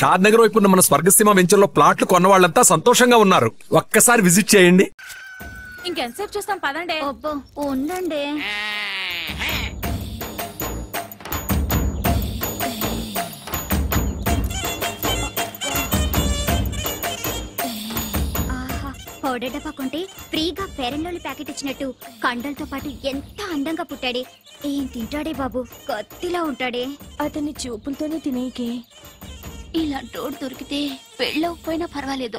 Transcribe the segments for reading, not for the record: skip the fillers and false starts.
షాద్ నగర్ వైపు ఉన్న మన స్వర్గసీమ వెంచర్ లో ప్లాట్లు కొన్న వాళ్ళంతా సంతోషంగా ఉన్నారు. ఒక్కసారి విజిట్ చేయండి. ఇంకెంతసేపు చూస్తాం, పదండి. ఉండండి. పౌడర్ డబ్బాకుంటే ఫ్రీగా ఫెయిర్ అండ్ లవ్లీ ప్యాకెట్ ఇచ్చినట్టు కండలతో పాటు ఎంత అందంగా పుట్టాడే. ఏం తింటాడే బాబు, కత్తిలా ఉంటాడే. అతన్ని చూపులతోనే తినేకి ఇలాంటోడు దొరికితే పెళ్ళకపోయినా పర్వాలేదు.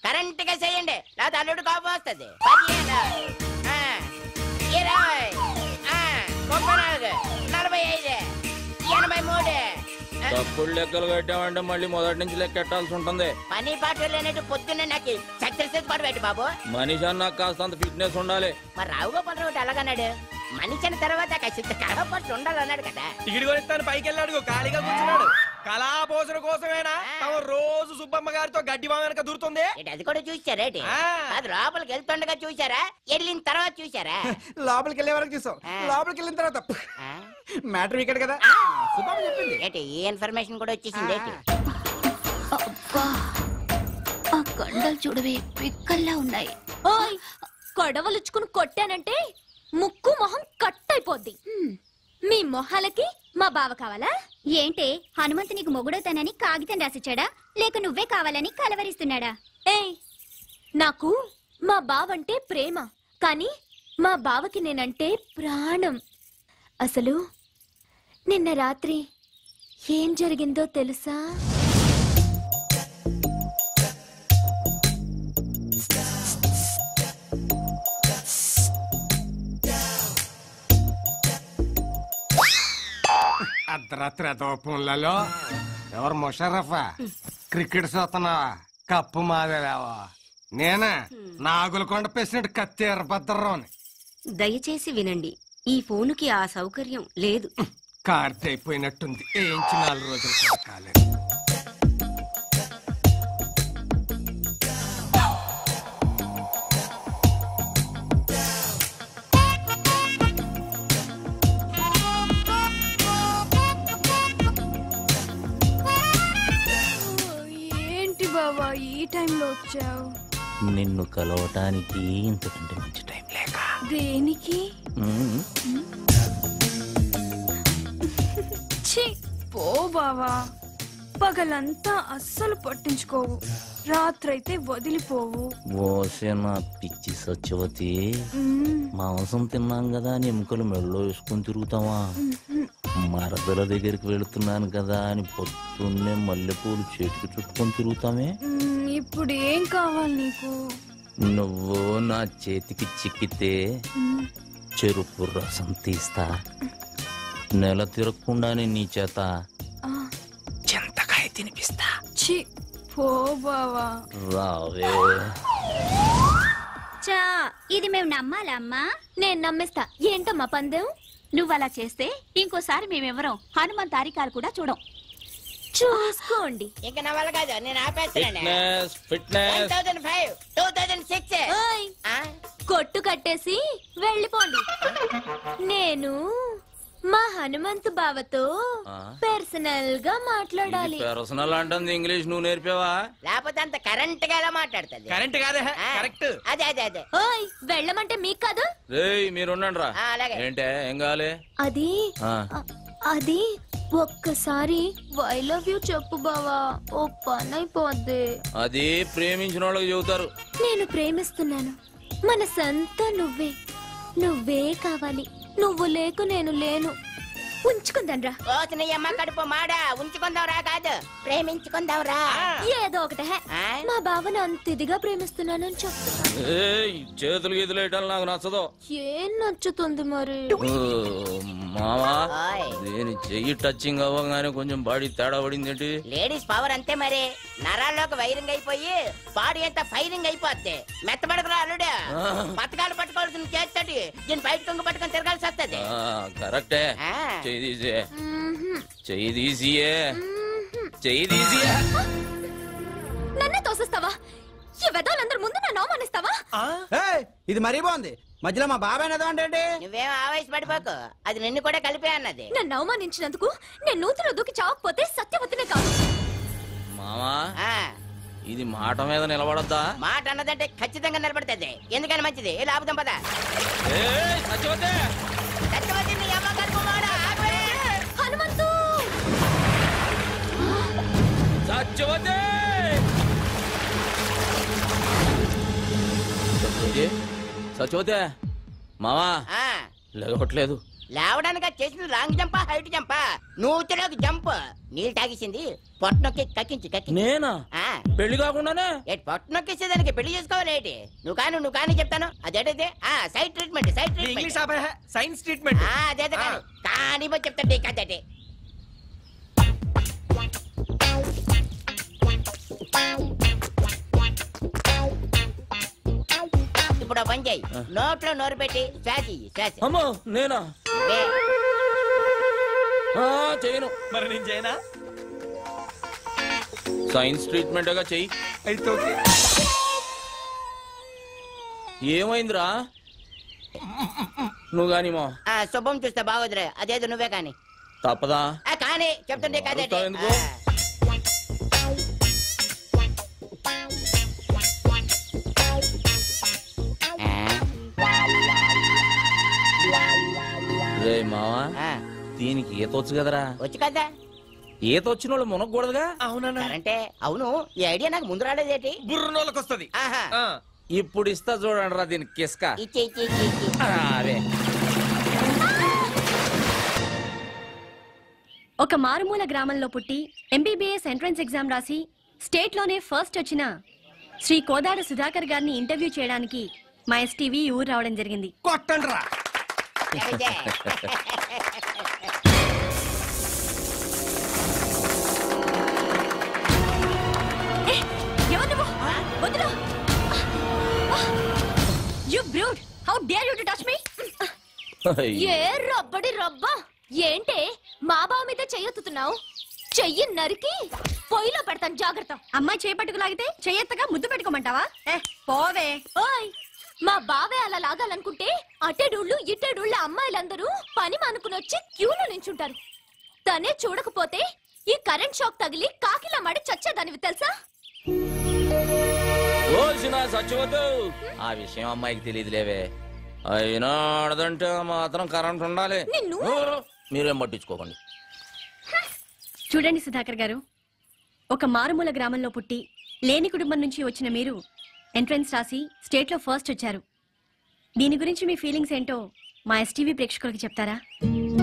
కరెంట్ గా చేయండి, లేదా అల్లుడు కోపం వస్తుంది. 15, 20, 34, 45, 83. తప్పుడు లెక్కలు కట్టామంటే మళ్ళీ మొదటి నుంచి లెక్కెట్టాల్సి ఉంటుంది. పని పాటలు లేనట్టు పొద్దున్నే నాకు చక్కెర పడబెట్టి బాబు. మనిషి అన్నా కాస్త అంత ఫిట్నెస్ ఉండాలి. మరి రావుగోపాల్ రావు అలాగన్నాడు. మనిషి అన్న తర్వాత ఖచ్చితంగా కడపట్లు ఉండాలన్నాడు కదా. టికెట్ కొనిస్తాను పైకి వెళ్ళాడు, ఖాళీగా కూర్చున్నాడు. కళాపోషణ కోసమేనా రోజు సుబ్బమ్మ గారితో గడ్డి బాగా వెనక దూరుతుంది. అది కూడా చూసారేటి? అది లోపలికి వెళ్తుండగా చూసారా, వెళ్ళిన తర్వాత చూసారా? లోపలికి వెళ్ళే వరకు చూసాం, లోపలికి వెళ్ళిన తర్వాత మ్యాటర్ ఇక్కడ కదా సుబ్బమ్మ చెప్పింది. ఏంటి ఈ ఇన్ఫర్మేషన్ కూడా వచ్చేసింది? ఆ కండలు చూడవే పిక్కల్లా ఉన్నాయి. కొడవలుచ్చుకుని కొట్టానంటే ముక్కు మొహం కట్ అయిపోద్ది. మీ మొహాలకి మా బావ కావాలా ఏంటే? హనుమంతు నీకు మొగుడవుతానని కాగితం రాసిచ్చాడా, లేక నువ్వే కావాలని కలవరిస్తున్నాడా? ఏయ్, నాకు మా బావంటే ప్రేమ, కానీ మా బావకి నేనంటే ప్రాణం. అసలు నిన్న రాత్రి ఏం జరిగిందో తెలుసా? అర్ధరాత్రి దోపంలలో ఎవరు ముషరఫా క్రికెట్ చూస్తున్నావా? కప్పు మాదేవా? నేనే నాగులకొండ పేసినట్టు కత్తి ఎర్రభద్రరావుని. దయచేసి వినండి, ఈ ఫోనుకి ఆ సౌకర్యం లేదు. కార్తె అయిపోయినట్టుంది, ఏంచి 4 రోజులు కూడా కాలేదు. ఏంటి బావా ఈ టైంలో వచ్చావు? నిన్ను కలవటానికి ఇంతకంటే మంచి టైం లేక. దేనికి? పో బావా, పగలంతా అస్సలు పట్టించుకోవు, రాత్రైతే వదిలిపోవు. ఓసే నా పిచ్చి సత్యవతి, మాంసం తిన్నాం కదా అని ఎముకలు మెడలో వేసుకుని తిరుగుతావా? మరదల దగ్గరికి వెళుతున్నాను కదా అని పొద్దున్నే మల్లెపూలు చేతికి చుట్టుకొని తిరుగుతామే. ఇప్పుడు ఏం కావాలి నీకు? నువ్వు నా చేతికి చిక్కితే చెరుకు రసం తీస్తా, నెల తిరగకుండానే నీ చేత చింతకాయ తినిపిస్తా. పో బావా. రావే. చా, ఇది మేము నమ్మాలా అమ్మా? నేను నమ్మేస్తా. ఏంటమ్మా పందెం? నువ్వు అలా చేస్తే ఇంకోసారి మేమెవరం హనుమంత్ తారికాలు కూడా చూడం. చూసుకోండి. ఇంకా నా వల్ల కాదు, నేను ఆపేస్తున్నాను. 1005, 2006. కొట్టు కట్టేసి వెళ్ళిపోండి. నేను మా హనుమంతు బావతో పర్సనల్ గా మాట్లాడాలి. పర్సనల్ అంటుంది ఇంగ్లీష్ నువ్వు నేర్పావా? లేకపోతే అంత కరెంట్ గా ఎలా మాట్లాడుతుంది? కరెంట్ కాదే, కరెక్ట్. అదే అదే అదే. ఓయ్, వెళ్ళమంటే మీకు కాదు. మీరుండండి రా. ఏంటే ఏం కావాలి? అది ఒక్కసారి ఐ లవ్ యూ చెప్పు బావా, ఓ పని అయిపోద్ది. అది ప్రేమించిన వాళ్ళకి చెబుతారు. నేను ప్రేమిస్తున్నాను, మనసంతా నువ్వే, నువ్వే కావాలి. నువ్వు లేకు నేను లేను. ఉంచుకుందాంరా. అమ్మ కడుపు మాడా, ఉంచుకుందాంరా కాదు ప్రేమించుకుందాంరా. ఏదో ఒకటే, మా బావను అంత ఇదిగా ప్రేమిస్తున్నానని చెప్తున్నా. చేతులు గీతులు వేయటం నాకు నచ్చదు. ఏం నచ్చుతుంది మరి? మావా, నేను చెయ్యి టచింగ్ అవ్వగానే కొంచెం బాడీ తేడా పడింది ఏంటి? లేడీస్ పవర్ అంతే మరి. నరాల్లోకి వైరింగ్ అయిపోయి బాడీ అంతా ఫైరింగ్ అయిపోద్ది. మెత్తబడకురా అల్లుడు, పథకాలు పట్టుకోవాల్సిన చేస్తాడు, దీని బయట తుంగ పట్టుకొని తిరగాల్సి వస్తుంది. కరెక్టే. చెయ్యి తీసే, చెయ్యి తీసియే, చెయ్యి తీసియే. నన్నే తోసిస్తావా? ఈ వెదాలందరి ముందు నన్ను అవమానిస్తావా? ఇది మరీ బాగుంది. మధ్యలో మా బాబాయ్ అంటే నువ్వేం ఆవేశపడిపోకు, అది నిన్ను కూడా కలిపే అన్నది. నన్ను అవమానించినందుకు నేను నూతిలో దూకి చావకపోతే సత్యవతినే కాదు. ఇది మాట మీద నిలబడద్దా? మాట అన్నదంటే ఖచ్చితంగా నిలబడుతుంది. ఎందుకని మంచిది. ఏ లాభం పద. సత్యవతి సత్యవతి నీ అమ్మ కడుపు మాడ. హనుమంతు సత్యవతి సత్యవతి మావా ఆ, లేవట్లేదు. లేవడానికి చేసింది లాంగ్ జంపా హైట్ జంపా? నూతిలోకి జంప్. నీళ్ళు తాగేసింది పొట్టనొక్కి కక్కించి నేనా? ఆ, పెళ్లి కాకుండానే ఏటి పొట్టనొక్కేసేదానికి పెళ్లి చేసుకోవాలి ఏంటి? నువ్వు కానీ చెప్తాను. అదేటైతే side treatment English science treatment. అదే కానీ చెప్తాండి కదే. ఇప్పుడు పని చేయి. నోట్లో నోరు పెట్టి శ్వాస. అమ్మో నేనా? చేయను. మరి నేను చేయనా? సైన్స్ ట్రీట్మెంట్ గా చెయ్యి. అయితే ఓకే. ఏమైందిరా? నువ్వు గాని మా శుభం చూస్తే బాగోదురే. అదేదో నువ్వే కానీ. తప్పదా? కానీ చెప్తుంటే కదే. ఎందుకు? రే మావా, దీనికి ఈత వచ్చు కదరా? వచ్చు కదా. ఈత వచ్చిన వాళ్ళు మునగకూడదుగా? అవునా? అంటే అవును. ఈ ఐడియా నాకు ముందు రాలేదేటి? బుర్రనోళ్ళకి వస్తుంది. ఆహా. ఇప్పుడు ఇస్తా చూడండి రా దీనికి కిస్క. ఇచ్చి అరే ఒక మారుమూల గ్రామంలో పుట్టి ఎంబీబీఎస్ ఎంట్రన్స్ ఎగ్జామ్ రాసి స్టేట్ లోనే ఫస్ట్ వచ్చిన శ్రీ కోదాడ సుధాకర్ గారిని ఇంటర్వ్యూ చేయడానికి మా ఎస్టీవీ ఊరు రావడం జరిగింది. కొట్టండి రా. You brute! How dare you to touch me? ఏ రబ్బడి రబ్బా. ఏంటే మా బావ మీద చెయ్యొత్తుతున్నావు? చెయ్యి నరికి పొయ్యిలో పెడతాను, జాగ్రత్త. అమ్మాయి చేపట్టుకు లాగితే చెయ్యెత్తగా ముద్దు పెట్టుకోమంటావా? పోవే. ఓయ్, మా బావే అలా లాగాలనుకుంటే అటెడూళ్ళు ఇటెడూళ్ళ అమ్మాయిలందరూ పని మానుకుని వచ్చి క్యూలో నించుంటారు. తనే చూడకపోతే ఈ కరెంట్ షాక్ తగిలి కాకిలా మడి చచ్చేదానివి తెలుసా? సచ్చిపోతు ఆ విషయం అమ్మాయికి తెలియదులేవే. అయినా ఆడదంటే మాత్రం కరెంట్ ఉండాలి. మీరేం పట్టించుకోకండి. చూడండి సుధాకర్ గారు, ఒక మారుమూల గ్రామంలో పుట్టి లేని కుటుంబం నుంచి వచ్చిన మీరు ఎంట్రన్స్ రాసి స్టేట్ లో ఫస్ట్ వచ్చారు. దీని గురించి మీ ఫీలింగ్స్ ఏంటో మా ఎస్టీవీ ప్రేక్షకులకు చెప్తారా?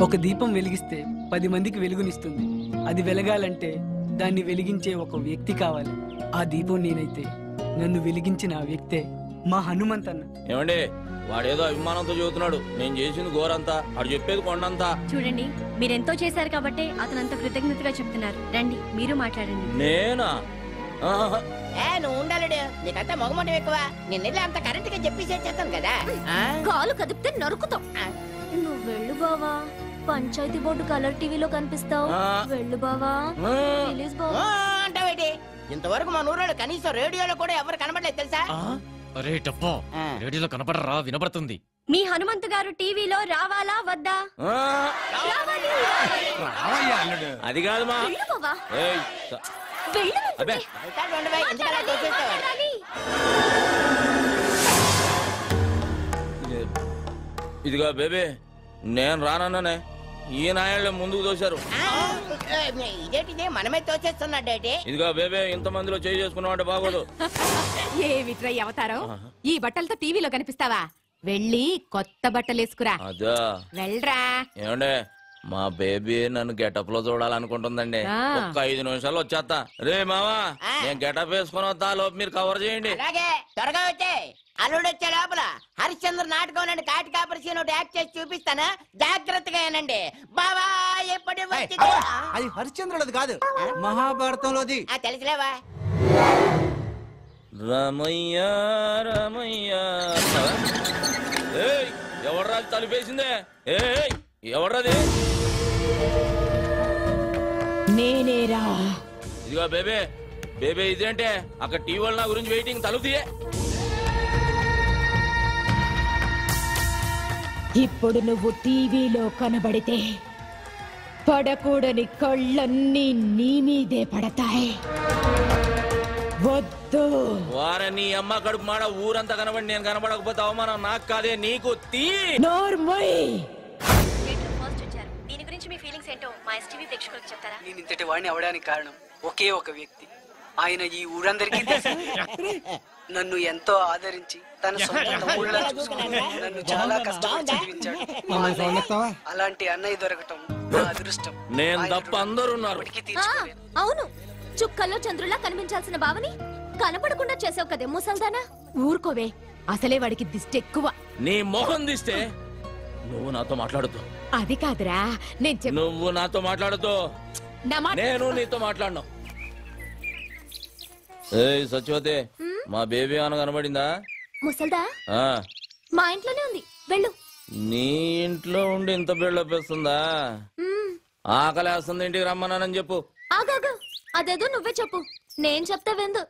ఒక దీపం వెలిగిస్తే 10 మందికి వెలుగునిస్తుంది. అది వెలగాలంటే దాన్ని వెలిగించే ఒక వ్యక్తి కావాలి. ఆ దీపం నేనైతే నన్ను వెలిగించిన ఆ వ్యక్తే మా హనుమంతన్న. ఏమండి, వాడేదో అభిమానంతో చెబుతున్నాడు. నేను చేసింది ఘోరంతా, వాడు చెప్పేది కొండంతా. చూడండి, మీరెంతో చేశారు కాబట్టి అతనంత కృతజ్ఞతగా చెప్తున్నారు. రండి మీరు మాట్లాడండి. నేనా? నువ్వు ఉండాలడు. నీకంతా మొగమొండం ఎక్కువ. నిన్నెళ్ళి అంత కరెంట్ గా చెప్పేసి చేస్తాను కదా. కాలు కదిపితే నరుకుతాం. నువ్వు వెళ్ళు బావా. పంచాయతీ బోర్డు కలర్ టీవీలో కనిపిస్తావు. వెళ్ళు బావా. ప్లీజ్ బావా. అంటావేటి? ఇంతవరకు మా నూరాడు కనీసం రేడియోలో కూడా ఎవరు కనబడలేదు తెలుసా? అరే టప్పా, రేడియోలో కనపడరా? వినపడుతుంది. మీ హనుమంతు గారు టీవీలో రావాలా వద్దా? అది కాదు మా. ఇదిగా బేబీ, నేను రానన్నానే. ఈ నాయళ్ళ ముందుకు తోశారు. ఇదేంటిదే మనమే తోచేస్తున్నాడేటి? ఇదిగా బేబీ, ఇంత మందిలో చేయి చేసుకున్నావంటే బాగోదు. ఏమిట్రై అవతారం? ఈ బట్టలతో టీవీలో కనిపిస్తావా? వెళ్ళి కొత్త బట్టలు వేసుకురా. అదా వెళ్ళరా. ఏమండే, మా బేబీ నన్ను గెటప్ లో చూడాలనుకుంటుందండి. ఒక్క 5 నిమిషాలు వచ్చేస్తా. రే మావా, నేను గెటప్ వేసుకుని వస్తా. లోపు మీరు కవర్ చేయండి. అలాగే, త్వరగా వచ్చే. అల్లుడు వచ్చే లోపల హరిశ్చంద్ర నాటకం నుండి కాటి కాపరిసి యాక్ట్ చేసి చూపిస్తాను. జాగ్రత్తగా ఏనండి బావా. ఎప్పటి అది హరిశ్చంద్రులది కాదు, మహాభారతంలోది. తెలుసులేవా? రమయ్య రమయ్య. ఎవడ్రా తలుపేసిందే? ఎవడ్రాది? నేనేరా. ఇదిగో బేబే, బేబే ఇదేంటే అక్కడ టీవీ నా గురించి వెయిటింగ్. తలుపు తీయే. ఇప్పుడు నువ్వు టీవీలో కనబడితే పడకూడని కళ్ళన్నీ నీ మీదే పడతాయి. వద్దు. వారే నీ అమ్మ కడుపు మాడ ఊరంతా కనబడి నేను కనబడకపోతే అవమానం నాకు కాదే నీకు. ఫస్ట్ వచ్చారు. దీని గురించి మీ ఫీలింగ్స్ ఏంటో మా ఎస్టీవీ ప్రేక్షకులకు చెప్తారా? నేను ఇంతటి వాడిని అవడానికి కారణం ఒకే ఒక వ్యక్తి. ఆయన ఈ ఊరందరికీ తెలుసు. నన్ను ఎంతో ఆదరించి తన సొంత తమ్ముళ్ళలా చూసుకుని నన్ను చాలా కష్టపడి చదివించాడు. అలాంటి అన్నయ్య దొరకటం నా అదృష్టం. నేను తప్ప అందరూ ఉన్నారు. అవును, చుక్కల్లో చంద్రులా కనిపించాల్సిన బావని కనపడకుండా చేసావు కదే ముసల్దానా. ఊరుకోవే, అసలే వాడికి దిష్టి ఎక్కువ. నీ మొహం దిస్తే నువ్వు నాతో మాట్లాడుతూ. అది కాదురా, నువ్వు నాతో మాట్లాడుతూ నేను నీతో మాట్లాడను. ఏయ్ సత్యవతి, మా బేబీ అన్న కనబడిందా? ముసల్దా మా ఇంట్లోనే ఉంది, వెళ్ళు. నీ ఇంట్లో ఉండి ఇంత బిల్డపిస్తుందా? ఆకలేస్తుంది, ఇంటికి రమ్మన్నానని చెప్పు. ఆగాగు, అదేదో నువ్వే చెప్పు, నేను చెప్తా వెందు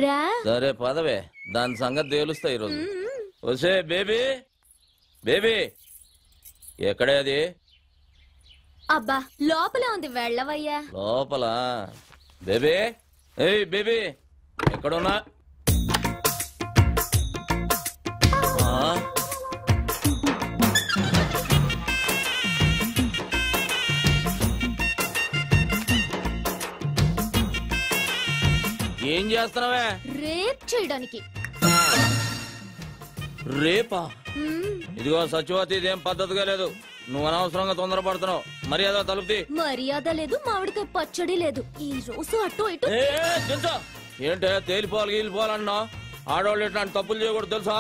రా. సరే పదవే, దాని సంగతి తేలుస్తా ఈరోజు. వసే బేబీ, బేబీ ఎక్కడే అది? అబ్బా లోపలే ఉంది, వెళ్ళవయ్యా. లోపల? బేబీ, ఏయ్ బేబీ ఎక్కడున్నా? ఏం చేస్తున్నావే? రేప్ చేయడానికి. రేపా? ఇదిగో సత్యవతి, ఇదేం పద్ధతిగా లేదు. నువ్వు అనవసరంగా తొందరపడుతున్నావు. మర్యాద తలుపుతి. మర్యాద లేదు, మామిడికాయ పచ్చడి లేదు. ఈ రోజు అటు ఇటు. ఏంటే తేలిపోవాలి గీలిపోవాలన్నా? ఆడవాళ్ళు ఇట్లాంటి తప్పులు చేయకూడదు తెలుసా?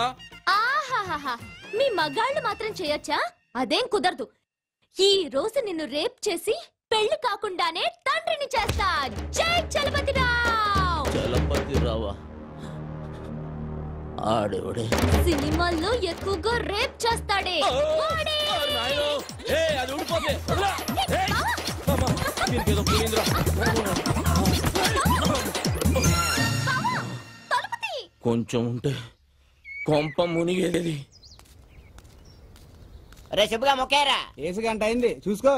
ఆహాహా, మీ మగాళ్ళు మాత్రం చేయొచ్చా? అదేం కుదరదు. ఈ రోజు నిన్ను రేప్ చేసి పెళ్లి కాకుండానే తండ్రిని చేస్తా. జై చలపతిరావు. చలపతిరావా? ఆడేవాడే సినిమాల్లో ఎక్కువగా రేప్ చేస్తాడే. కొంచెం ఉంటే కొంప మునిగేది. రే శుభ్గా మొక్కారా? ఏసు గంట అయింది, చూసుకో.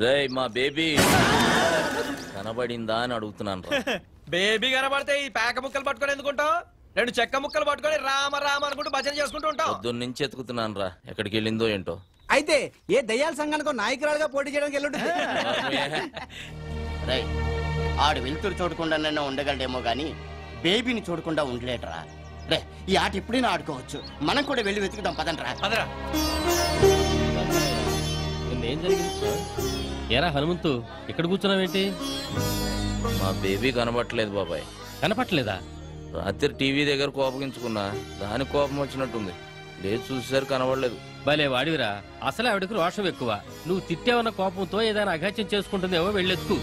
రే మా బేబీ కనబడిందా అని అడుగుతున్నాను. బేబీ కనబడితే ఈ పేక ముక్కలు పట్టుకొని ఎందుకుంటావు? రెండు చెక్క ముక్కలు పట్టుకొని రామ రామ అనుకుంటూ భజన చేసుకుంటూ ఉంటావు. పొద్దున్న నుంచి ఎత్తుకుతున్నాను రా, ఎక్కడికి వెళ్ళిందో ఏంటో. అయితే ఏ దయ్యాల సంఘానికి నాయకురాలుగా పోటీ చేయడానికి వెళ్ళుంటుంది. రై, ఆడు వెళ్తురు చూడకుండా ఉండగలడేమో గాని బేబీని చూడకుండా ఉండలేటరా. రే, ఈ ఆట ఇప్పుడైనా ఆడుకోవచ్చు. మనం కూడా వెళ్ళి వెతుకుదాం, పదండ్రా. పదరా. ఏం జరిగింది? ఏరా హనుమంతు, ఇక్కడ కూర్చున్నావేంటి? మా బేబీ కనబట్టలేదు బాబాయ్. కనపట్లేదా? రాత్రి టీవీ దగ్గర కోపగించుకున్నా, దాని కోపం వచ్చినట్టుంది. లేదు చూసేసరి కనబడలేదు. భలే వాడివిరా, అసలే ఆవిడకు రోషం ఎక్కువ. నువ్వు తిట్టావన్న కోపంతో ఏదైనా అఘాత్యం చేసుకుంటుందేమో, వెళ్ళెత్తుకు.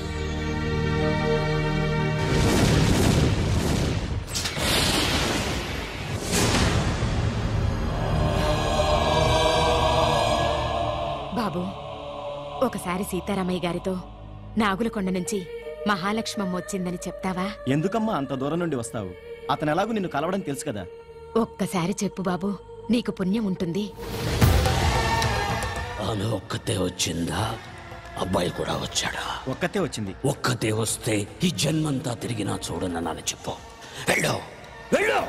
బాబు, ఒకసారి సీతారామయ్య గారితో నాగులకొండ నుంచి మహాలక్ష్మమ్మ వచ్చిందని చెప్తావా? ఎందుకమ్మా అంత దూరం నుండి వస్తావు? అతను ఎలాగూ నిన్ను కలవడం తెలుసు కదా. ఒక్కసారి చెప్పు బాబు, నీకు పుణ్యం ఉంటుంది. ఆమె ఒక్కతే వచ్చిందా? అబ్బాయి కూడా వచ్చాడా? ఒక్కతే వచ్చింది. ఒక్కతే వస్తే ఈ జన్మంతా తిరిగినా చూడనని చెప్పు. వెళ్ళు, వెళ్ళు.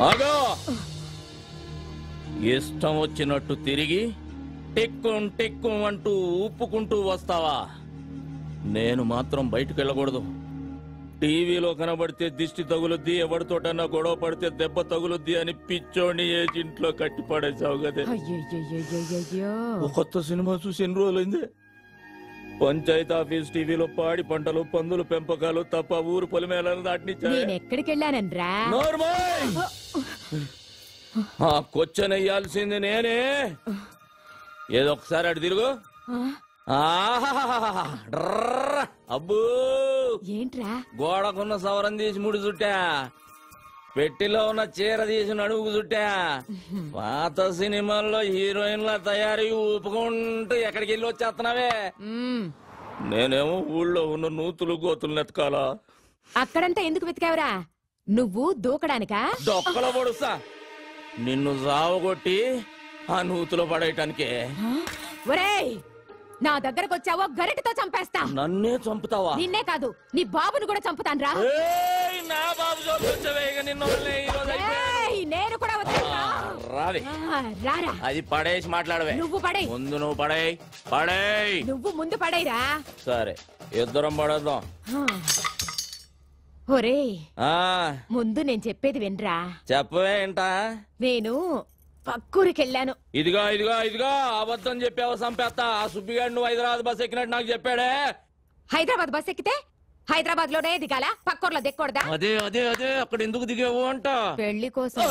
ఆగో! ఇష్టం వచ్చినట్టు తిరిగి టిక్కుం టిక్కుం అంటూ ఊపుకుంటూ వస్తావా? నేను మాత్రం బయటకు వెళ్ళకూడదు. టీవీలో కనబడితే దిష్టి తగులుద్ది, ఎవరితోటన్నా గొడవ పడితే దెబ్బ తగులుద్ది అని పిచ్చోని ఏజింట్లో కట్టి పడేసావు కదే. కొత్త సినిమా చూసి ఎన్ని రోజులైంది? పంచాయతీ ఆఫీస్ టీవీలో పాడి పంటలు, పందులు పెంపకాలు తప్ప ఊరు పొలిమేళను దాటినిచ్చా. నేనెక్కడికెళ్ళానన్రా? ఆ కొచ్చనెయ్యాల్సింది నేనే. ఏదో ఒకసారి అటు తిరుగు. అబ్బూ, ఏంట్రా? గోడకున్న సవరం తీసి ముడి చుట్టా, పెట్టిలో ఉన్న చీర తీసి నడుముకు చుట్టా. పాత సినిమాల్లో హీరోయిన్ల తయారీ ఊపుకుంటూ ఎక్కడికి వెళ్ళి వచ్చేస్తున్నావే? నేనేమో ఊళ్ళో ఉన్న నూతులు గోతులు ఎతకాలా? అక్కడంతా ఎందుకు వెతికావురా? నువ్వు దూకడానికా? దొక్కల పొడుస్తా నిన్ను జావగొట్టి ఆ నూతులో పడేయటానికే. ఒరేయ్, నా దగ్గరకు వచ్చావో గరిటతో చంపేస్తా. నన్నే చంపుతావా? నిన్నే కాదు, నీ బాబును కూడా చంపుతాను రా. నా బాబు నేను కూడా రావే. రారా. అది పడేసి మాట్లాడవే. నువ్వు పడే. ముందు నువ్వు పడేయ్. పడేయ్. నువ్వు ముందు పడేరా. సరే, ఇద్దరం పడేద్దాం. ఒరే, ముందు నేను చెప్పేది వినరా. చెప్పవే ఏంటా? నేను పక్కూరికెళ్ళాను. ఇదిగా ఇదిగా ఇదిగా అబద్ధం చెప్పావు, సంపేస్తా. ఆ సుబ్బిగాడు నువ్వు హైదరాబాద్ బస్ ఎక్కినట్టు నాకు చెప్పాడే. హైదరాబాద్ బస్ ఎక్కితే హైదరాబాద్ లోనే దిగాల, పక్కూర్లో దిక్కకూడదా? అదే అదే అదే అక్కడ ఎందుకు దిగావు అంట. పెళ్లి కోసం.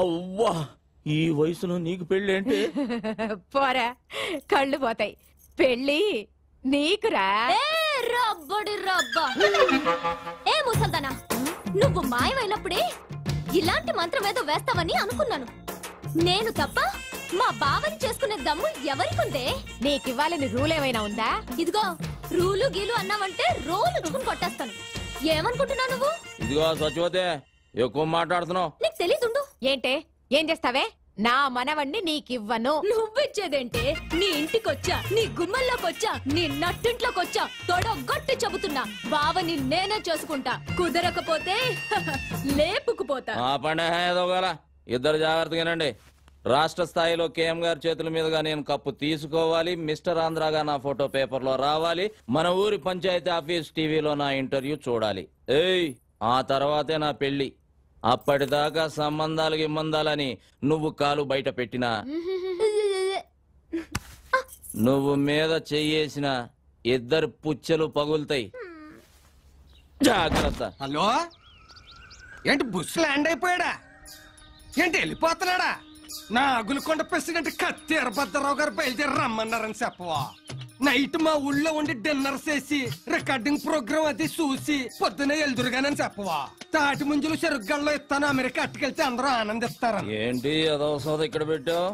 అవ్వా, ఈ వయసులో నీకు పెళ్లి ఏంటి? పోరా, కళ్ళు పోతాయి. పెళ్లి నీకురా. రబ్బడి రబ్బా. ఏ ముసల్దానా, నువ్వు మాయమైనప్పుడే ఇలాంటి మంత్రం ఏదో వేస్తావని అనుకున్నాను. నేను తప్ప మా బావని చేసుకునే దమ్ము ఎవరికుందే? నీకివ్వాలని రూల్ ఏమైనా ఉందా? ఇదిగో, రూలు గీలు అన్నావంటే రోలు చుకుని కొట్టేస్తాను. ఏమనుకుంటున్నావు నువ్వు? ఇదిగో సచివతే, ఎక్కువ మాట్లాడుతున్నావు. నీకు తెలీదుండు. ఏంటే, ఏం చేస్తావే? నా మనవణ్ణి నీకివ్వను. నువ్విచ్చేదేంటే? నీ ఇంటికొచ్చా, నీ గుమ్మల్లోకొచ్చా, నీ నట్టింట్లోకొచ్చా తొడగొట్టి చెబుతున్నా, బావని నేనే చేసుకుంటా. కుదరకపోతే లేపుకుపోతా. ఆ పండే ఏదోగల, ఇద్దరు జాగ్రత్తగానండి. రాష్ట్ర స్థాయిలో కేఎం గారి చేతుల మీదుగా నేను కప్పు తీసుకోవాలి. మిస్టర్ ఆంధ్రాగా నా ఫోటో పేపర్లో రావాలి. మన ఊరి పంచాయతీ ఆఫీస్ టీవీలో నా ఇంటర్వ్యూ చూడాలి. ఏయ్, ఆ తర్వాతే నా పెళ్లి. అప్పటిదాకా సంబంధాలు ఇమ్మందాలని నువ్వు కాలు బయట పెట్టినా, నువ్వు మీద చెయ్యేసిన ఇద్దరు పుచ్చలు పగులుతాయి. జాగ్రత్త. హలో, ఏంటి బుస్ ల్యాండ్ అయిపోయాడా? ఏంటి వెళ్ళిపోతున్నాడా? నా అగులకొండ ప్రెసిడెంట్ కత్తి ఎర్రభద్రరావు గారు బయలుదేరి రమ్మన్నారని చెప్పవా? నైట్ మా ఊళ్ళో ఉండి డిన్నర్ చేసి రికార్డింగ్ ప్రోగ్రామ్ అది చూసి పొద్దునే ఎల్దురుగానని చెప్పవా? తాటి ముంజులు చెరుగ్గల్లో ఇస్తాను, అమెరికా అట్టుకెళ్తే అందరూ ఆనందిస్తారు. ఏంటి అదో సోద ఇక్కడ పెట్టావు?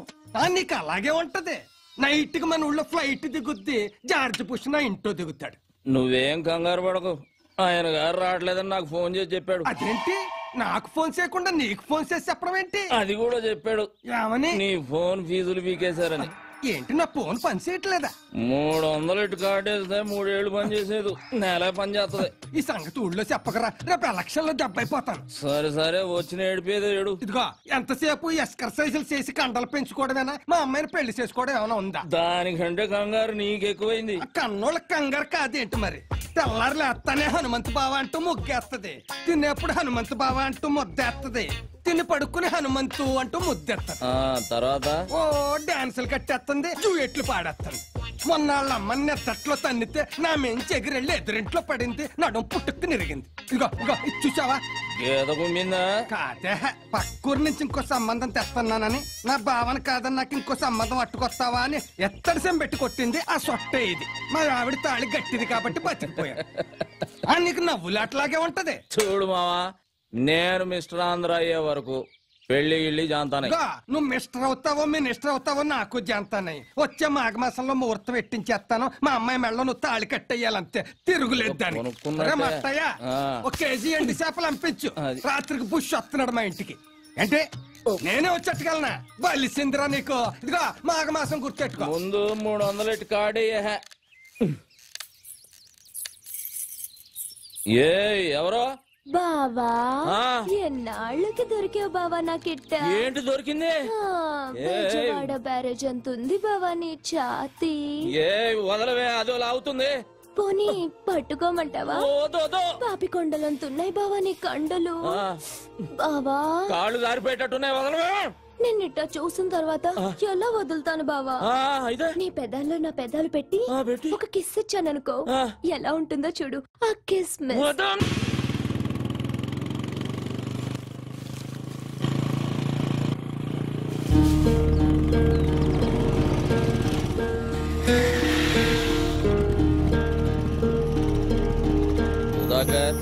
నీకు అలాగే ఉంటది. నైట్ కి మన ఊళ్ళో ఫ్లైట్ దిగుద్ది, జార్జ్ బుష్ నా ఇంట్లో దిగుతాడు. నువ్వేం కంగారు పడకు, ఆయన గారు రావట్లేదని నాకు ఫోన్ చేసి చెప్పాడు. అదేంటి, నాకు ఫోన్ చేయకుండా నీకు ఫోన్ చేసి చెప్పడం ఏంటి? అది కూడా చెప్పాడు. ఏమని? నీ ఫోన్ ఫీజులు పీకేశారని. ఏంటి, నా ఫోన్ పని చేయట్లేదా? 300 ఇటు కాటేస్తే 3 ఏళ్ళు పని చేసేది, నెల పని చేస్తుంది. ఈ సంగతి ఊళ్ళో చెప్పకరా, రేపు ఎలక్షన్ లో దెబ్బైపోతాను. సరే సరే, వచ్చిన ఏడిపోయేది ఏడు. ఇదిగో, ఎంతసేపు ఎక్సర్సైజులు చేసి కండలు పెంచుకోవడమేనా? మా అమ్మాయిని పెళ్లి చేసుకోవడం ఏమైనా ఉందా? దానికంటే కంగారు నీకెక్కువైంది. కన్నోళ్ళ కంగారు కాదేంటి మరి? తెల్లారు లేస్తానే హనుమంతు బావ అంటూ ముగ్గేస్తది, తినేప్పుడు హనుమంతు బావ అంటూ ముద్దేస్తది, తిని పడుకుని హనుమంతు అంటూ ముద్దెత్తది. తర్వాత ఓ డాన్సులు కట్టేస్తుంది, జూయెట్లు పాడేస్తుంది. మొన్న వాళ్ళ అమ్మని నెత్తట్లో తన్నితే నా మెంచి ఎగిరెళ్ళి ఎదురింట్లో పడింది, నడుం పుట్టుకు నిరిగింది. ఇగో ఇగో ఇది చూసావా? గేద కుమ్మిందా? కాదే, పక్కూరు నుంచి ఇంకో సంబంధం తెస్తున్నానని, నా భావన కాదని నాకు ఇంకో సంబంధం అట్టుకొస్తావా అని ఎత్తడి సెం పెట్టి కొట్టింది. ఆ సొట్టే ఇది. మా ఆవిడ తాళి గట్టిది కాబట్టి బతికిపోయా. నీకు నవ్వులాట్లాగే ఉంటది. చూడు మావా, నేను మిస్టర్ ఆంధ్ర అయ్యే వరకు పెళ్లి గిళ్ళి జాంతానే. నువ్వు మిస్టర్ అవుతావో మినిస్టర్ అవుతావో నాకు జాంతానయ్యి. వచ్చే మాఘమాసంలో ముహూర్తం పెట్టించేస్తాను. మా అమ్మాయి మెళ్ళ నువ్వు తాళి కట్టేయాలంతే, తిరుగులేదు దానికి. మట్టయ్యా, ఒక కేజీ ఎండి చేపలు పంపించు. రాత్రికి బుష్ వస్తున్నాడు మా ఇంటికి. అంటే నేనే వచ్చేట్టుకెళ్ళనా? బలిసిందిరా నీకు. ఇదిగో మాఘమాసం గుర్తెట్టుకో. ముందు 300 ఇటు కాడే. ఏ ఎవరో బావా, ఎన్నాళ్ళకి దొరికావు బావా నాకిట్ట. ఏంటి దొరికింది? బెజవాడ బ్యారేజ్ అంతుంది బావా నీ ఛాతీ. ఏ వదలవే, అదో లాగుతుంది. పోనీ పట్టుకోమంటావా? పాపి కొండలంతున్నాయి బావా నీ కండలు. బావా, కాళ్ళు జారిపోయేటట్టున్నాయి, వదలవే. నిన్నిట్ట చూసిన తర్వాత ఎలా వదులుతాను బావా? నీ పెదాల్లో నా పెదాలు పెట్టి ఒక కిస్ ఇచ్చాననుకో, ఎలా ఉంటుందో చూడు. ఆ కిస్ సుధాకర్,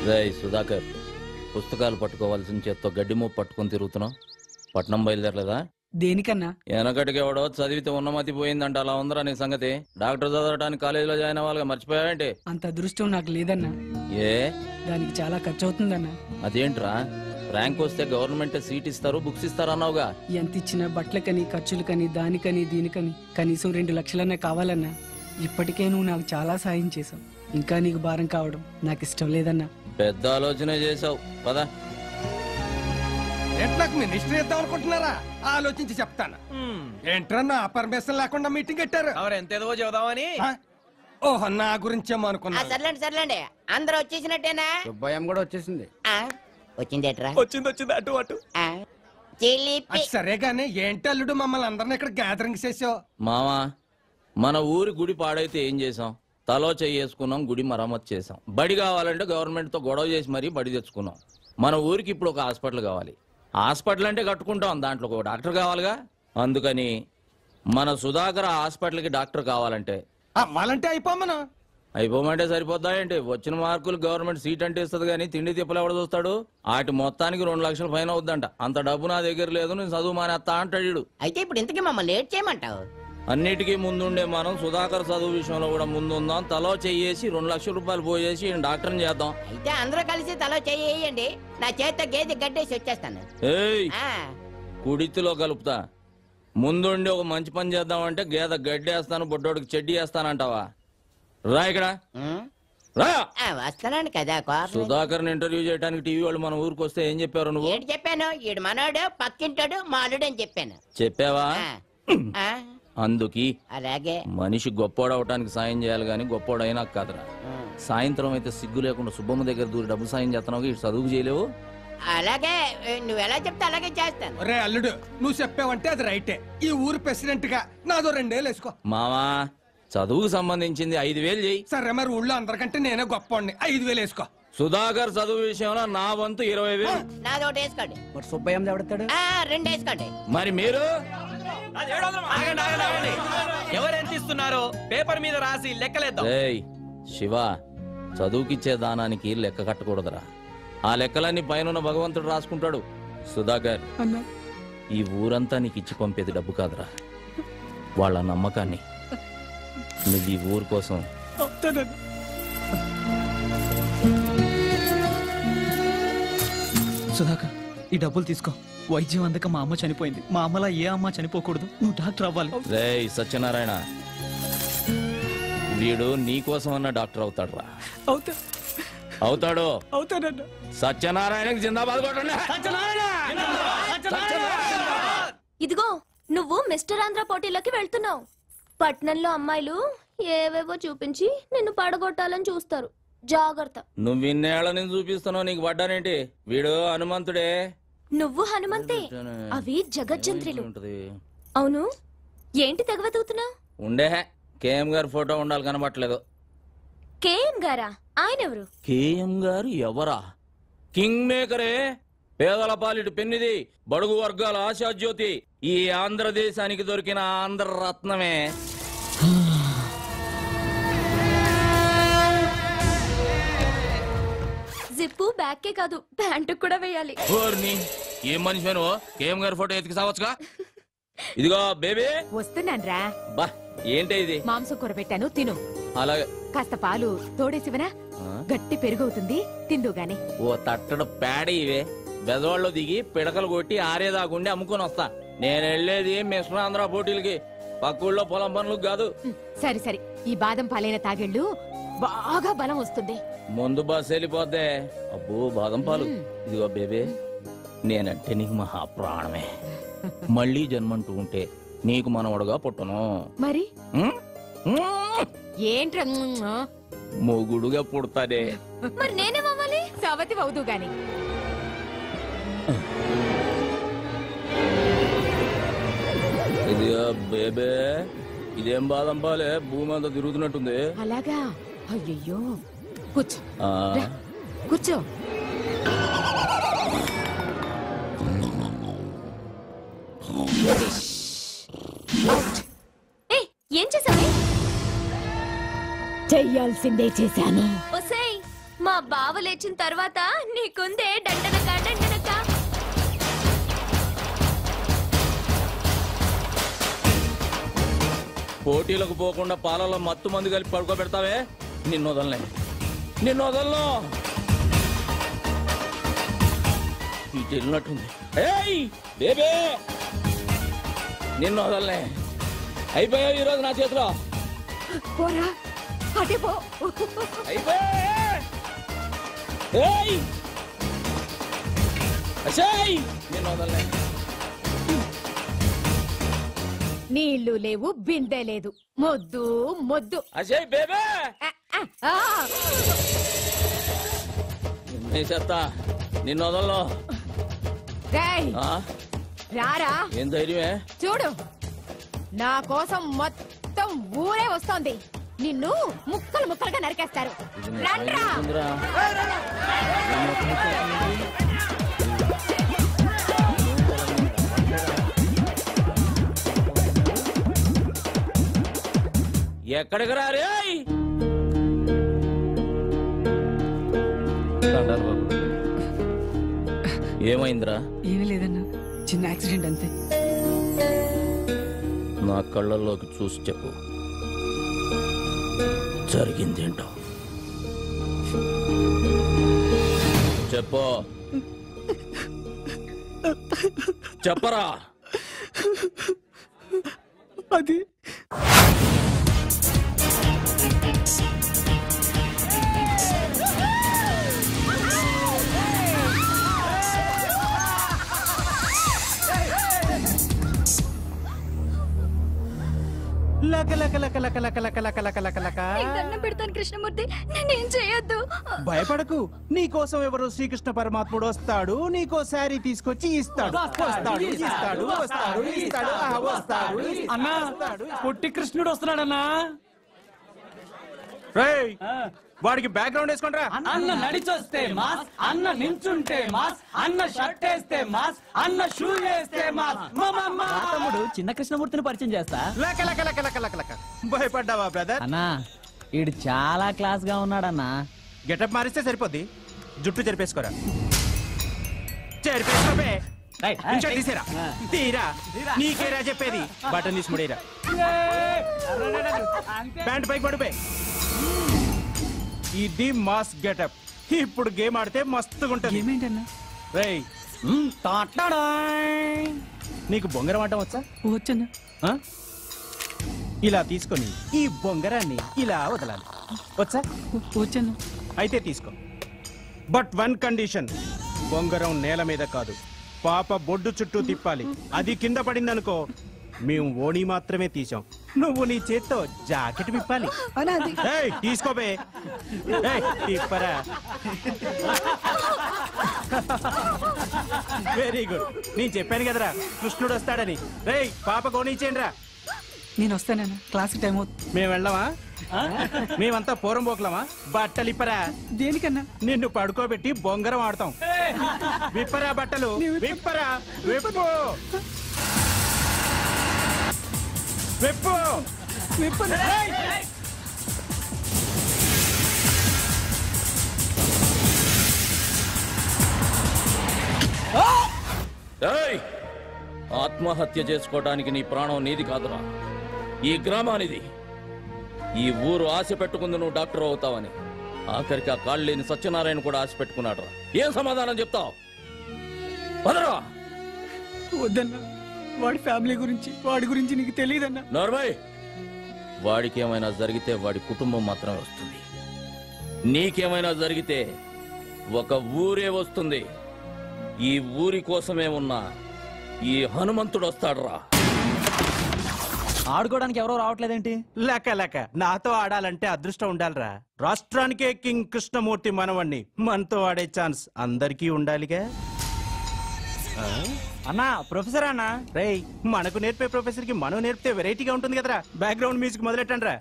రేయ్ సుధాకర్, పుస్తకాలు పట్టుకోవాల్సిన చేత్తో గడ్డి మోపు పట్టుకొని తిరుగుతున్నావు. పట్నం బయలుదేరలేదా? దేనికన్నా? వెనకటికి ఎవడో చదివితే ఉన్నమతి పోయిందంట, అలా ఉందరా నీ సంగతి? డాక్టర్ చదవడానికి కాలేజీలో జాయిన్ అవ్వాలిగా, మర్చిపోయావేంటి? అంత అదృష్టం నాకు లేదన్నా. ఏ దానికి చాలా ఖర్చు అవుతుందన్నా. అదేంట్రా, ర్యాంక్ వస్తే గవర్నమెంట్ సీట్ ఇస్తారు, బుక్స్ ఇస్తారు అన్నావుగా? ఎంత ఇచ్చినా బట్టలకని, ఖర్చులకని, దానికని దీనికని కనీసం 2 లక్షలన్నా కావాలన్నా. ఇప్పటికే నువ్వు నాకు చాలా సాయం చేసావు. ఇంకా నీకు భారం కావడం నాకు ఇష్టం లేదన్నా. పెద్ద ఆలోచనే చేసావు. పదా నాకు మినిస్టర్ ఇద్దాం అనుకుంటున్నారా? ఆలోచించి చెప్తాను. ఏంట్రా నా పర్మిషన్ లేకుండా మీటింగ్ పెట్టారు? ఎంతేదో చెబుదామని. ఓహో, నా గురించేమో అనుకున్నా. సర్లేండి సర్లేండి, అందరూ వచ్చేసినట్టేనా? సుబ్బయ్యం కూడా వచ్చేసింది. వచ్చిందేట్రా? వచ్చింది అటు అటు. జిలిపి. సరే గానీ ఏంటి అల్లుడు మమ్మల్ని అందరినీ ఇక్కడ గ్యాదరింగ్ చేసావు? మావా, మన ఊరి గుడి పాడైతే ఏం చేసాం? తలో చేసుకున్నాం, గుడి మరమ్మతు చేసాం. బడి కావాలంటే గవర్నమెంట్ తో గొడవ చేసి మరీ బడి తెచ్చుకున్నాం. మన ఊరికి ఇప్పుడు ఒక హాస్పిటల్ కావాలి. హాస్పిటల్ అంటే కట్టుకుంటాం, దాంట్లో ఒక డాక్టర్ కావాలిగా. అందుకని మన సుధాకర్ హాస్పిటల్కి డాక్టర్ కావాలంటే అవ్వాలంటే అయిపోమను. అయిపోమంటే సరిపోద్దా ఏంటి? వచ్చిన మార్కులు గవర్నమెంట్ సీట్ అంటే ఇస్తుంది కానీ తిండి తిప్పలు ఎవడ చూస్తాడు? వాటి మొత్తానికి 2 లక్షల పైన అవుద్దంట. అంత డబ్బు నా దగ్గర లేదు, నేను చదువు మానేస్తా అంటాడు. అయితే ఇప్పుడు ఇంతకీ మమ్మల్ని లేట్ చేయమంటావు? అన్నిటికీ ముందుండే మనం సుధాకర్ చదువు విషయంలో కూడా ముందుందాం. తలో చెయ్యేసి 2 లక్షల రూపాయలు పోయేసి డాక్టర్ని చేద్దాం. అయితే అందరూ కలిసి తలో చెయ్యండి, నా చేత గేదె గడ్డేసి వచ్చేస్తాను. ఏయ్, కుడితిలో కలుపుతా. ముందుండి ఒక మంచి పని చేద్దామంటే గేదె గడ్డేస్తాను, బొడ్డోడికి చెడ్డి వేస్తానంటావా? రా ఇక్కడ రా. వస్తానండి కదా. సుధాకర్ ఇంటర్వ్యూ చేయడానికి టీవీ వాళ్ళు మన ఊరికి వస్తే ఏం చెప్పారు నువ్వు? ఏంటి చెప్పాను? ఈడు మనోడు, పక్కింటాడు, మా అల్లుడు అని చెప్పాను. చెప్పావా? అందుకి అలాగే మనిషి గొప్పోడవటానికి సాయం చేయాలి గాని గొప్పోడైనా కాదురా. సాయంత్రం అయితే సిగ్గు లేకుండా సుబ్బమ్మ దగ్గర దూరి డబ్బు సాయం చేస్తున్నావు, ఇటు చదువుకు చేయలేవు. అలాగే నువ్వు ఎలా చెప్తే అలాగే చేస్తాను. రే అల్లుడు, నువ్వు చెప్పావంటే అది రైటే. ఈ ఊరు ప్రెసిడెంట్ గా నాదో 2 ఏళ్ళు వేసుకో. మావా, చదువుకు సంబంధించింది 5,000 చెయ్యి. సరే, మరి ఊళ్ళో అందరికంటే నేనే గొప్పవాడిని. 5,000 వేసుకో. సుధాకర్ చదువు విషయంలో నా వంతు 20,000. నాది 1 వేసుకోండి. మరి సుబ్బయ్యం ఎవడతాడు? 2 వేసుకోండి. మరి మీరు ఎవరెంత ఇస్తున్నారో పేపర్ మీద రాసి లెక్కలేద్దాం. శివ, చదువుకిచ్చే దానానికి లెక్క కట్టకూడదురా. ఆ లెక్కలన్నీ పైన భగవంతుడు రాసుకుంటాడు. సుధాకర్, ఈ ఊరంతా నీకు ఇచ్చి పంపేది డబ్బు కాదురా, వాళ్ళ నమ్మకాన్ని. నువ్వు ఈ ఊరు కోసం సుధాకర్, ఈ డబ్బులు తీసుకో. వైద్యం అందక మా అమ్మ చనిపోయింది. మా అమ్మలా ఏ అమ్మ చనిపోకూడదు. నువ్వు డాక్టర్ అవ్వాలి. రేయ్ సత్యనారాయణ, వీడు నీ కోసం అన్న డాక్టర్ అవుతాడు రా. అవుతాడు. సత్యనారాయణకి జిందాబాద్ కొట్టండి. ఇదిగో, నువ్వు మిస్టర్ ఆంధ్ర పోటీలోకి వెళ్తున్నావు. పట్నంలో అమ్మాయిలు ఏవేవో చూపించి నిన్ను పడగొట్టాలని చూస్తారు. జాగ్రత్త. నువ్వు ఇన్నేళ్ల నుంచి చూపిస్తున్నావు, నీకు పడ్డానేంటి? వీడు హనుమంతుడే. నువ్వు హనుమంతే, అవి జగజ్జంత్రులు. అవును, ఏంటి తెగవెతుకుతున్నావు? ఉండే కేఎం గారి ఫోటో ఉండాలి, కనబట్టలేదు. కేఎం గారా? ఆయన ఎవరు? కేఎం గారు ఎవరా? కింగ్ మేకరే, పేదల పాలిటి పెన్నిది, బడుగు వర్గాల ఆశాజ్యోతి, ఈ ఆంధ్రదేశానికి దొరికిన ఆంధ్ర రత్నమే. జిప్పు బ్యాకే కాదు, ప్యాంటు కూడా వేయాలి. ఏం మనిషి నువ్వు? కేఎం గారి ఫోటో ఎతికి సావచ్చుగా. ఇదిగో బేబీ, వస్తున్నాన్రా. బా ఏంటి ఇది? మాంసం కూర పెట్టాను, తిను. అలాగే. కాస్త పాలు తోడేసివనా? గట్టి పెరుగవుతుంది, తిందు గాని. ఓ తట్టడు పేడ ఇవే. బెదవాళ్ళు దిగి పిడకలు కొట్టి ఆరేదాగుండి అమ్ముకొని వస్తా. నేను వెళ్ళేది మిశ్ర ఆంధ్ర పోటీలకి, పక్కూళ్ళో పొలం పనులకు కాదు. సరే సరే, ఈ బాదం పాలైన తాగేళ్ళు బాగా బలం వస్తుంది. ముందు బస్ వెళ్ళిపోద్దే. అబ్బో బాదం పాలు. ఇదిగో బేబీ, నేనంటే నీకు మహా ప్రాణమే. మళ్ళీ జన్మంటూ ఉంటే నీకు మనవడుగా పుట్టను. మరి ఏంట్రా? మొగుడుగా పుడతాడే. మరి నేనేమవ్వాలి? సవతి అవుదు గాని. ఇదిగో బేబే, ఇదేం బాదం పాలే, భూమి అంతా తిరుగుతున్నట్టుంది. అలాగా? అయ్యయ్యో, కూర్చో ఆ, కూర్చో. ఏం చేసావే? చెయ్యాల్సిందే చేశాను. ఒసేయ్, మా బావ లేచిన తర్వాత నీకుందే డండనక డండనక. పోటీలకు పోకుండా పాలలో మత్తు మందు కలిపి పడుకోబెడతావే, నిన్ను వదలనే, నిన్ను వదలను. ఇటు వెళ్ళినట్టుంది. ఏయ్ బేబే, నిన్ను వదలనే. అయిపోయావు ఈరోజు నా చేతిలో. పోరా అటే పో. నిన్ను వదలనే. నీళ్లు లేవు, బిందె లేదు, మొద్దు మొద్దు. అజయ్ బేబే చేస్తా, నిన్ను వదలను. రారా, ఏం ధైర్యమే. చూడు నా కోసం మొత్తం ఊరే వస్తోంది. నిన్ను ముక్కలు ముక్కలుగా నరికేస్తారు. రండ్రా. ఎక్కడికి రా రే? ఏమైందిరా? ఏమీ లేదన్నా, చిన్న యాక్సిడెంట్ అంతే. నా కళ్ళల్లోకి చూసి చెప్పు, జరిగిందేంటో చెప్పు. చెప్పరా. అది పెడతాను కృష్ణమూర్తి, నేనేం చేయొద్దు. భయపడకు, నీకోసం ఎవరు శ్రీకృష్ణ పరమాత్ముడు వస్తాడు, నీకో శారీ తీసుకొచ్చి ఇస్తాడు. వస్తాడు ఇస్తాడు వస్తాడు ఇస్తాడు వస్తాడు. అన్నా, పొట్టి కృష్ణుడు వస్తున్నాడన్నా. వాడికి బ్యాక్గ్రౌండ్ వేసుకుంటారా? అన్న నడిచొస్తే మాస్, అన్న నించుంటే మాస్, అన్న షర్ట్ వేస్తే మాస్, అన్న షూ వేస్తే మాస్. తమ్ముడు చిన్న కృష్ణమూర్తిని పరిచయం చేస్తా. భయపడ్డావా బ్రదర్? అన్నా ఈడు చాలా క్లాస్ గా ఉన్నాడన్నా. గెటప్ మారిస్తే సరిపోద్ది, జుట్టు చెరిపేసుకోరా. చెరిపేసుకోవే. తీసేరా, తీరా, నీకేరా చెప్పేది. బటన్ తీసి ముడేరా, ప్యాంట్ పైకి పడిపోయి. ఇది మాస్ గెటప్. ఇప్పుడు గేమ్ ఆడితే మస్తుగా ఉంటది. రేయ్, నీకు బొంగరం ఆడటం వచ్చా? వచ్చా. ఇలా తీసుకొని ఈ బొంగరాన్ని ఇలా వదలాలి. వచ్చా? వచ్చాను. అయితే తీసుకో, బట్ వన్ కండిషన్. బొంగరం నేల మీద కాదు, పాప బొడ్డు చుట్టూ తిప్పాలి. అది కింద పడిందనుకో, మేము ఓణి మాత్రమే తీసాం. నువ్వు నీ చేత్తో జాకెట్ విప్పాలి. తీసుకోబే. తిప్పరా. Very good. నేను చెప్పాను కదరా కృష్ణుడు వస్తాడని. రేయ్, పాప కోణించేయండి రా. నేను వస్తాను, క్లాస్ టైం అవుతుంది. మేము వెళ్ళామా? మేమంతా పూరం పోకలమా? బట్టలు ఇప్పరా. దేనికన్నా? నిన్ను పడుకోబెట్టి బొంగరం ఆడతాం. విప్పరా బట్టలు, విప్పరా. విప్పు విప్పు విప్పు. ఆత్మహత్య చేసుకోవడానికి నీ ప్రాణం నీది కాదురా, ఈ గ్రామానిది. ఈ ఊరు ఆశ పెట్టుకుంది నువ్వు డాక్టర్ అవుతావని. ఆఖరికి ఆ కాళ్ళు లేని సత్యనారాయణ కూడా ఆశ పెట్టుకున్నాడు రా. ఏం సమాధానం చెప్తావు? వదరా. వద్దన్నా, వాడి ఫ్యామిలీ గురించి, వాడి గురించి నీకు తెలియదన్నా. నార్మల్, వాడికి ఏమైనా జరిగితే వాడి కుటుంబం మాత్రమే వస్తుంది. నీకేమైనా జరిగితే ఒక ఊరే వస్తుంది. ఈ ఊరి కోసమే ఉన్నా ఈ హనుమంతుడు వస్తాడురా. ఆడుకోవడానికి ఎవరో రావట్లేదేంటి? లెక్క నాతో ఆడాలంటే అదృష్టం ఉండాలిరా. రాష్ట్రానికే కింగ్ కృష్ణమూర్తి మనవణ్ణి. మనతో ఆడే ఛాన్స్ అందరికీ ఉండాలిగా. అన్నా, ప్రొఫెసర్ అన్నా. రేయ్, మనకు నేర్పే ప్రొఫెసర్ కి మనం నేర్పితే వెరైటీగా ఉంటుంది కదరా. బ్యాక్గ్రౌండ్ మ్యూజిక్ మొదలెట్టండి రా.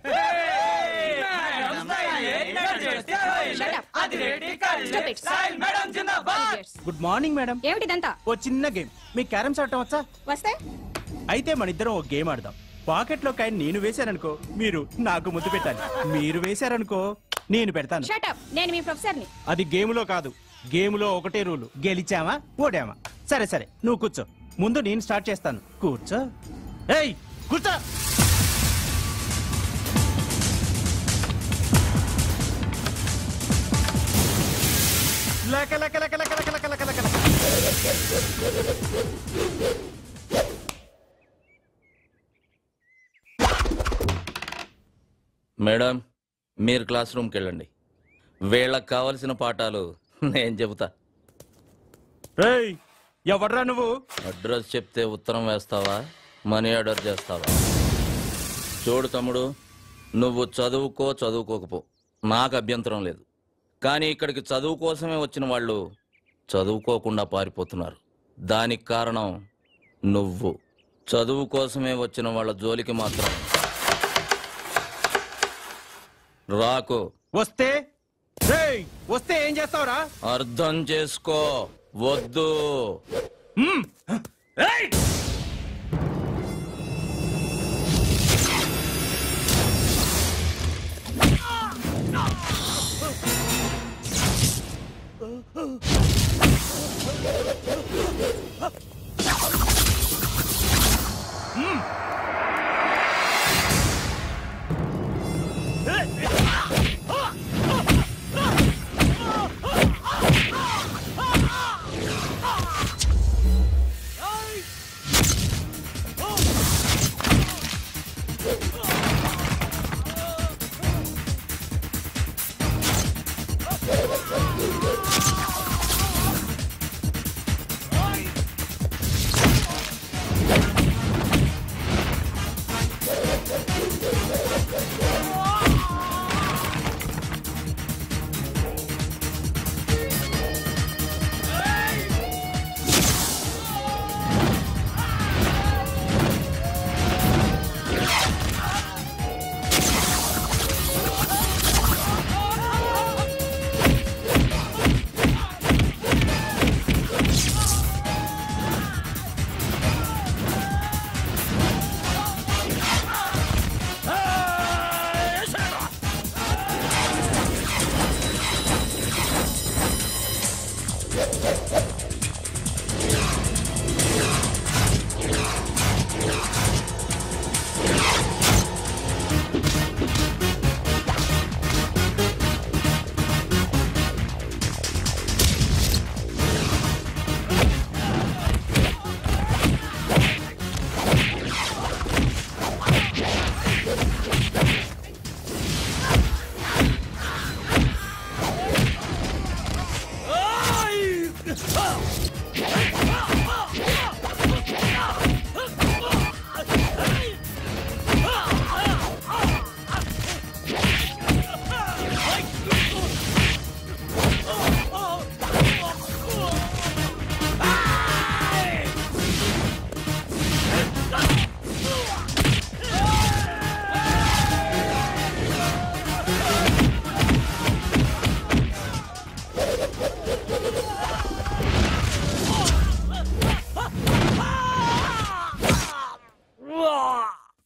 Good morning madam. ఏమిటిదంతా? ఓ చిన్న గేమ్. మీకు క్యారమ్స్ ఆడటం వచ్చా? వస్తే అయితే మన ఇద్దరం ఒక గేమ్ ఆడదాం. పాకెట్ లో కాయని నేను వేశాననుకో, మీరు నాకు ముద్దు పెట్టాలి. మీరు వేశారనుకో, నేను పెడతాను. షటప్, నేను మీ ప్రొఫెసర్ని. అది గేములో కాదు, గేములో ఒకటే రూలు, గెలిచామా ఓడామా. సరే సరే నువ్వు కూర్చో, ముందు నేను స్టార్ట్ చేస్తాను. కూర్చో. ఏయ్ కూర్చో. లక లక లక లక లక లక లక లక. మేడం, మీరు క్లాస్ రూమ్కి వెళ్ళండి. వీళ్ళకి కావలసిన పాఠాలు నేను చెబుతా. ఎవడ్రా నువ్వు? అడ్రస్ చెప్తే ఉత్తరం వేస్తావా, మనీ ఆర్డర్ చేస్తావా? చూడు తమ్ముడు, నువ్వు చదువుకో చదువుకోకపో, నాకు అభ్యంతరం లేదు. కానీ ఇక్కడికి చదువు కోసమే వచ్చిన వాళ్ళు చదువుకోకుండా పారిపోతున్నారు. దానికి కారణం నువ్వు. చదువు కోసమే వచ్చిన వాళ్ళ జోలికి మాత్రం రాకు. వస్తే వస్తే ఏం చేస్తావురా? అర్థం చేసుకో. వద్దు.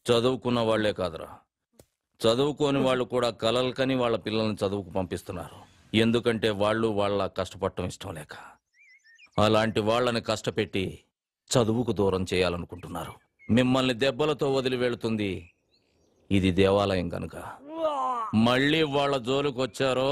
చదువుకున్న వాళ్లే కాదురా, చదువుకోని వాళ్ళు కూడా కలలు కని వాళ్ళ పిల్లల్ని చదువుకు పంపిస్తున్నారు. ఎందుకంటే వాళ్ళు వాళ్ళ కష్టపడటం ఇష్టం లేక. అలాంటి వాళ్ళని కష్టపెట్టి చదువుకు దూరం చేయాలనుకుంటున్నారు. మిమ్మల్ని దెబ్బలతో వదిలి వెళుతుంది ఇది దేవాలయం కనుక. మళ్ళీ వాళ్ళ జోలికి వచ్చారో